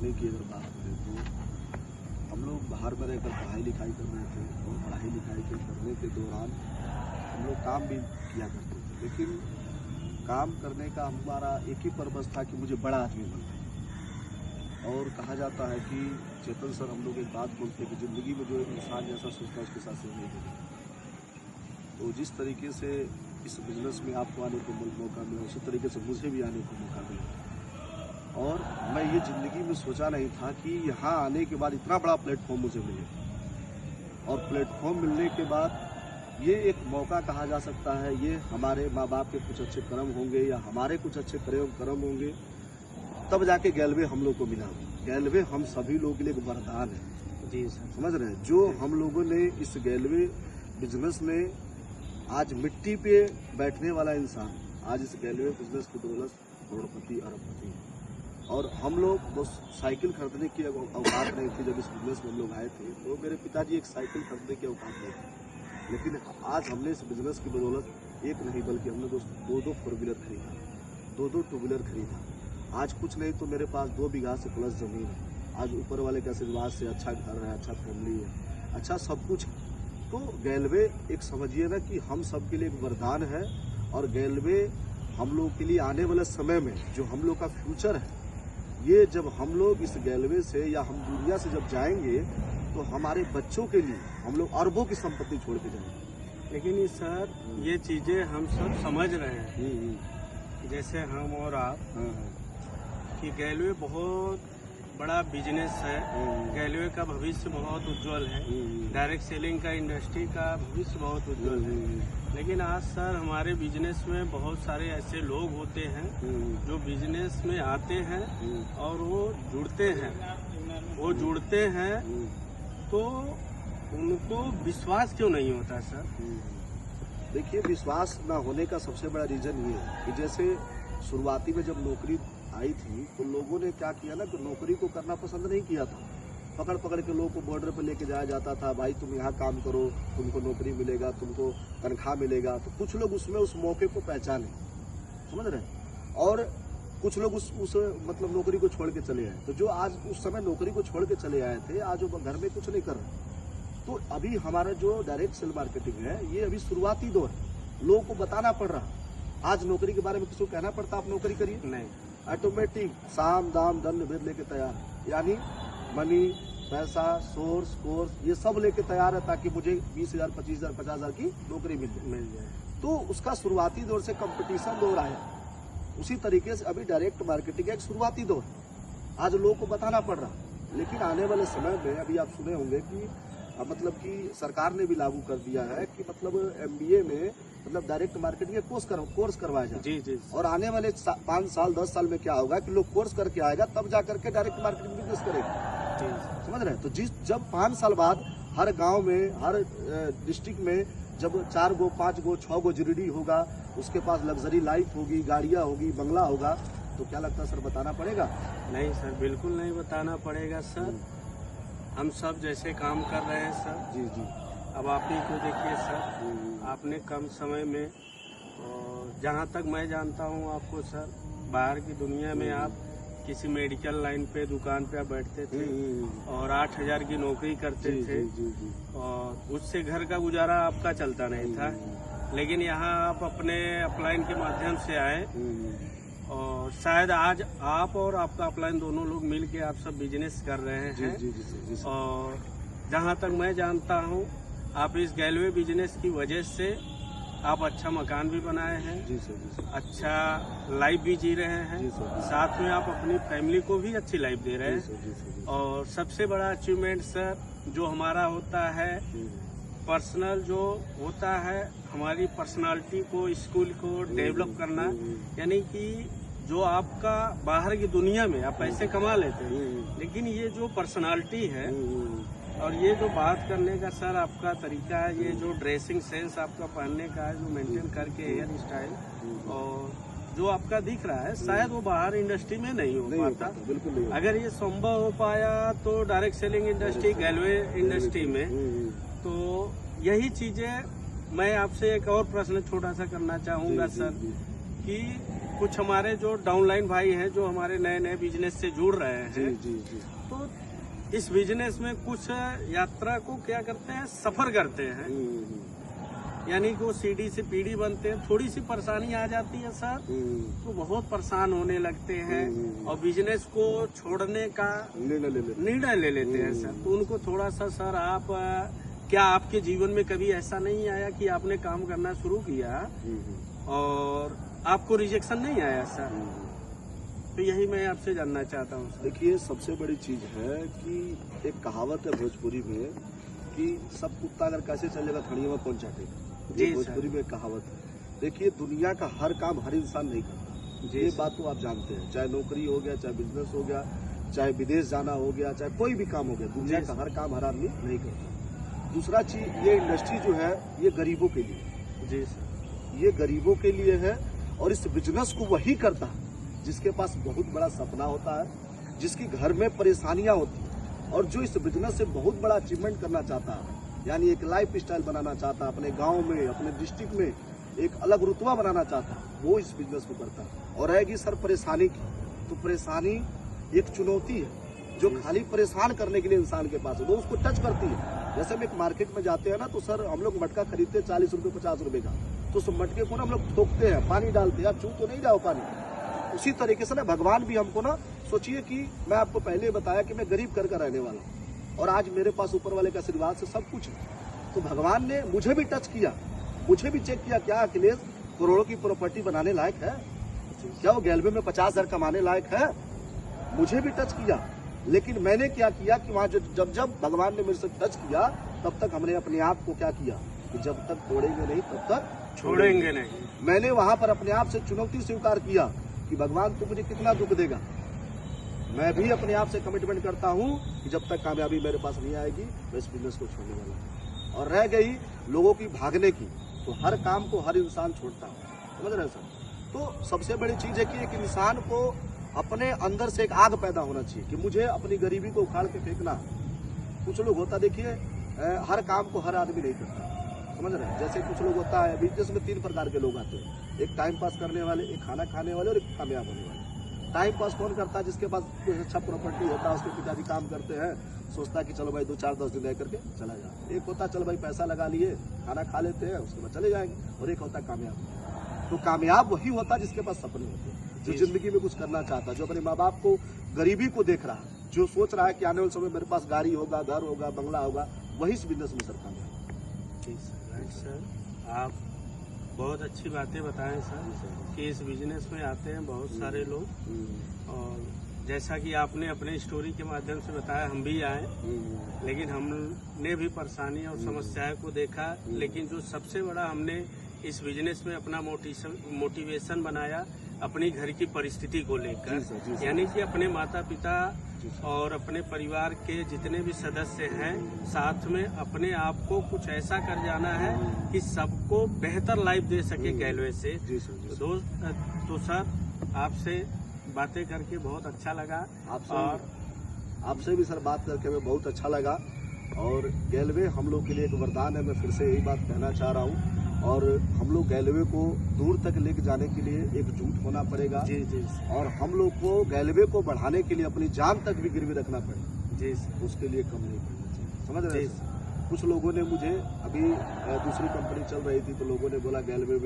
सीखने की अगर बात करें तो हम लोग बाहर में रहकर पढ़ाई लिखाई कर रहे थे और पढ़ाई लिखाई के करने के दौरान हम लोग काम भी किया करते थे, लेकिन काम करने का हमारा एक ही पर्पज़ था कि मुझे बड़ा आदमी बनना है। और कहा जाता है कि चेतन सर हम लोग एक बात बोलते हैं कि ज़िंदगी में जो इंसान जैसा सोचता है उसके साथ से नहीं करेगा। तो जिस तरीके से इस बिज़नेस में आपको आने को मौका मिला, उसी तरीके से मुझे भी आने को मौका मिला। और मैं ये ज़िंदगी में सोचा नहीं था कि यहाँ आने के बाद इतना बड़ा प्लेटफॉर्म मुझे मिले। और प्लेटफॉर्म मिलने के बाद ये एक मौका कहा जा सकता है, ये हमारे माँ बाप के कुछ अच्छे कर्म होंगे या हमारे कुछ अच्छे कर्म होंगे, तब जाके गैलवे हम लोग को मिला। गैलवे हम सभी लोगों के लिए एक वरदान है। जी सर, समझ रहे हैं। जो हम लोगों ने इस गैलवे बिजनेस में आज मिट्टी पे बैठने वाला इंसान आज इस गैलवे बिजनेस की बदौलत करोड़पति अरबपति है। और हम लोग बस साइकिल खरीदने की औकात नहीं थी। जब इस बिजनेस में हम लोग आए थे तो मेरे पिताजी एक साइकिल खरीदने की औकात नहीं थी, लेकिन आज हमने इस बिजनेस की बदौलत एक नहीं बल्कि हमने दो फोर व्हीलर खरीदा, दो टू व्हीलर खरीदा। आज कुछ नहीं तो मेरे पास 2 बीघा से प्लस ज़मीन है। आज ऊपर वाले के आशीर्वाद से अच्छा घर है, अच्छा फैमिली है, अच्छा सब कुछ। तो गैलवे एक समझिए ना कि हम सब के लिए एक वरदान है। और गैलवे हम लोग के लिए आने वाले समय में जो हम लोग का फ्यूचर है, ये जब हम लोग इस गैलवे से या हम दुनिया से जब जाएंगे तो हमारे बच्चों के लिए हम लोग अरबों की संपत्ति छोड़ के जाएंगे। लेकिन ये सर ये चीज़ें हम सब समझ रहे हैं, जैसे हम और आप, कि गैलवे बहुत बड़ा बिजनेस है। गैलवे का भविष्य बहुत उज्जवल है। डायरेक्ट सेलिंग का इंडस्ट्री का भविष्य बहुत उज्जवल है। लेकिन आज सर हमारे बिजनेस में बहुत सारे ऐसे लोग होते हैं जो बिजनेस में आते हैं और वो जुड़ते हैं तो उनको विश्वास क्यों नहीं होता सर? देखिए, विश्वास ना होने का सबसे बड़ा रीज़न ये है कि जैसे शुरुआती में जब नौकरी आई थी तो लोगों ने क्या किया ना कि नौकरी को करना पसंद नहीं किया था। पकड़ के लोगों को बॉर्डर पे लेके जाया जाता था, भाई तुम यहाँ काम करो, तुमको नौकरी मिलेगा, तुमको तनख्वाह मिलेगा। तो कुछ लोग उसमें उस मौके को पहचाने, समझ रहे हैं, और कुछ लोग उस मतलब नौकरी को छोड़ के चले आए। तो जो आज उस समय नौकरी को छोड़ के चले आए थे, आज वो घर में कुछ नहीं कर रहे। तो अभी हमारा जो डायरेक्ट सेल मार्केटिंग है, ये अभी शुरुआती दौर है। लोगों को बताना पड़ रहा। आज नौकरी के बारे में किसी को कहना पड़ता आप नौकरी करिए? नहीं, ऑटोमेटिक साम दाम दंड भेद लेके तैयार है। यानी मनी, पैसा, सोर्स, कोर्स, ये सब लेके तैयार है ताकि मुझे 20,000, 25,000, 50,000 की नौकरी मिल जाए। तो उसका शुरुआती दौर से कंपटीशन दौर आया। उसी तरीके से अभी डायरेक्ट मार्केटिंग एक शुरुआती दौर, आज लोगों को बताना पड़ रहा। लेकिन आने वाले समय में अभी आप सुने होंगे कि मतलब कि सरकार ने भी लागू कर दिया है कि मतलब MBA में मतलब डायरेक्ट मार्केटिंग कोर्स करवाया जाए। जी। और आने वाले 5 साल 10 साल में क्या होगा कि लोग कोर्स करके आएगा, तब जा करके डायरेक्ट मार्केटिंग बिजनेस करेगा। जी, समझ रहे हैं। तो जब 5 साल बाद हर गांव में, हर डिस्ट्रिक्ट में जब 4 गो, 5 गो, 6 गो GD होगा, उसके पास लग्जरी लाइफ होगी, गाड़ियाँ होगी, बंगला होगा, तो क्या लगता है सर, बताना पड़ेगा? नहीं सर, बिल्कुल नहीं बताना पड़ेगा सर। हम सब जैसे काम कर रहे हैं सर। जी। अब आप ही को देखिए सर, आपने कम समय में, और जहाँ तक मैं जानता हूँ आपको सर, बाहर की दुनिया में आप किसी मेडिकल लाइन पे दुकान पे आप बैठते थे और 8,000 की नौकरी करते थे और उससे घर का गुजारा आपका चलता नहीं था। लेकिन यहाँ आप अपने अपलाइन के माध्यम से आए और शायद आज आप और आपका अपलाइन दोनों लोग मिल के आप सब बिजनेस कर रहे हैं। जी। और जहाँ तक मैं जानता हूँ, आप इस गैलवे बिजनेस की वजह से आप अच्छा मकान भी बनाए हैं। जी सर। अच्छा लाइफ भी जी रहे हैं। जी सर। साथ में आप अपनी फैमिली को भी अच्छी लाइफ दे रहे हैं। जी सर। और सबसे बड़ा अचीवमेंट सर जो हमारा होता है, पर्सनल जो होता है, हमारी पर्सनालिटी को, स्कूल को डेवलप करना। यानी कि जो आपका बाहर की दुनिया में आप पैसे कमा लेते हैं, लेकिन ये जो पर्सनालिटी है और ये जो बात करने का सर आपका तरीका है, ये जो ड्रेसिंग सेंस आपका पहनने का है, जो मेंटेन करके हेयर स्टाइल, और जो आपका दिख रहा है, शायद वो बाहर इंडस्ट्री में नहीं हो पाता। बिल्कुल नहीं। अगर ये संभव हो पाया तो डायरेक्ट सेलिंग इंडस्ट्री, गैलवे इंडस्ट्री में, तो यही चीजें मैं आपसे एक और प्रश्न छोटा सा करना चाहूँगा सर, कि कुछ हमारे जो डाउनलाइन भाई हैं जो हमारे नए नए बिजनेस से जुड़ रहे हैं, जी जी जी। तो इस बिजनेस में कुछ यात्रा को क्या करते हैं, सफर करते हैं, यानी कि वो सीढ़ी से पीढ़ी बनते हैं, थोड़ी सी परेशानी आ जाती है सर तो बहुत परेशान होने लगते हैं और बिजनेस को छोड़ने का निर्णय ले लेते हैं सर। तो उनको थोड़ा सा सर आप क्या आपके जीवन में कभी ऐसा नहीं आया कि आपने काम करना शुरू किया और आपको रिजेक्शन नहीं आया सर? तो यही मैं आपसे जानना चाहता हूँ सर। देखिए, सबसे बड़ी चीज है कि एक कहावत है भोजपुरी में कि सब कुत्ता अगर कैसे चलेगा थड़िया में कौन चाटेगा। जी ये भोजपुरी में एक कहावत है। देखिए, दुनिया का हर काम हर इंसान नहीं करता, ये बात तो आप जानते हैं। चाहे नौकरी हो गया, चाहे बिजनेस हो गया, चाहे विदेश जाना हो गया, चाहे कोई भी काम हो गया, दुनिया का हर काम हर आदमी नहीं करता। दूसरा चीज, ये इंडस्ट्री जो है ये गरीबों के लिए, जी सर, ये गरीबों के लिए है। और इस बिजनेस को वही करता है जिसके पास बहुत बड़ा सपना होता है, जिसकी घर में परेशानियां होती हैं और जो इस बिजनेस से बहुत बड़ा अचीवमेंट करना चाहता है, यानी एक लाइफ स्टाइल बनाना चाहता है, अपने गांव में, अपने डिस्ट्रिक्ट में एक अलग रुतबा बनाना चाहता है, वो इस बिजनेस को करता है। और रहेगी सर परेशानी की, तो परेशानी एक चुनौती है जो खाली परेशान करने के लिए इंसान के पास है, तो उसको टच करती है। जैसे हम एक मार्केट में जाते हैं ना, तो सर हम लोग मटका खरीदते हैं 40 रुपये 50 रुपये का, तो उस मटके को ना हम लोग ठोकते हैं, पानी डालते हैं, आप चू तो नहीं जाओ पानी। उसी तरीके से ना भगवान भी हमको ना, सोचिए कि मैं आपको पहले बताया कि मैं गरीब कर रहने वाला हूँ और आज मेरे पास ऊपर वाले के आशीर्वाद से सब कुछ है। तो भगवान ने मुझे भी टच किया, मुझे भी चेक किया, क्या अखिलेश करोड़ों की प्रॉपर्टी बनाने लायक है, क्या वो गैलवे में 50,000 कमाने लायक है? मुझे भी टच किया। लेकिन मैंने क्या किया कि वहाँ जब जब भगवान ने मेरे से टच किया, तब तक हमने अपने आप को क्या किया कि जब तक तोड़ेंगे नहीं तब तक छोड़ेंगे नहीं। मैंने वहां पर अपने आप से चुनौती स्वीकार किया कि भगवान तू मुझे कितना दुख देगा। मैं भी अपने आप से कमिटमेंट करता हूं कि जब तक कामयाबी मेरे पास नहीं आएगी मैं इस बिजनेस को छोड़ने वाला हूं। और रह गई लोगों की भागने की, तो हर काम को हर इंसान छोड़ता है, समझ रहे हैं सर? तो सबसे बड़ी चीज है कि एक इंसान को अपने अंदर से एक आग पैदा होना चाहिए कि मुझे अपनी गरीबी को उखाड़ के फेंकना। कुछ लोग होता, देखिए हर काम को हर आदमी नहीं करता, समझ रहे हैं? जैसे कुछ लोग होता है, बिजनेस में 3 प्रकार के लोग आते हैं, एक टाइम पास करने वाले, एक खाना खाने वाले और एक कामयाब होने वाले। टाइम पास कौन करता है? जिसके पास कुछ अच्छा प्रॉपर्टी होता है, उसके पिताजी काम करते हैं, सोचता है कि चलो भाई 2-4-10 दिन रह करके चला जाए। एक होता है चलो भाई पैसा लगा लिए, खाना खा लेते हैं, उसके बाद चले जाएंगे। और एक होता है कामयाब। तो कामयाब वही होता है जिसके पास सपने होते हैं, जो जिंदगी में कुछ करना चाहता है, जो अपने माँ बाप को गरीबी को देख रहा है, जो सोच रहा है कि आने वाले समय मेरे पास गाड़ी होगा, घर होगा, बंगला होगा, वही इस बिजनेस में सर कामयाब। जी सर, राइट सर, आप बहुत अच्छी बातें बताएं सर कि इस बिजनेस में आते हैं बहुत सारे लोग। और जैसा कि आपने अपने स्टोरी के माध्यम से बताया, हम भी आए, लेकिन हमने भी परेशानी और समस्याएं को देखा। लेकिन जो सबसे बड़ा हमने इस बिजनेस में अपना मोटिवेशन बनाया अपनी घर की परिस्थिति को लेकर, यानी कि अपने माता पिता और अपने परिवार के जितने भी सदस्य हैं, साथ में अपने आप को कुछ ऐसा कर जाना है कि सबको बेहतर लाइफ दे सके गैलवे से। तो सर, आपसे बातें करके बहुत अच्छा लगा। आपसे भी सर बात करके हमें बहुत अच्छा लगा। और गैलवे हम लोग के लिए एक वरदान है, मैं फिर से यही बात कहना चाह रहा हूँ। और हम लोग गैलवे को दूर तक लेके जाने के लिए एकजुट होना पड़ेगा। जी जी। और हम लोग को गैलवे को बढ़ाने के लिए अपनी जान तक भी गिरवी रखना पड़ेगा। जी, उसके लिए कम नहीं करना चाहिए, समझ रहे हैं? कुछ लोगों ने मुझे, अभी दूसरी कंपनी चल रही थी, तो लोगों ने बोला गैलवे में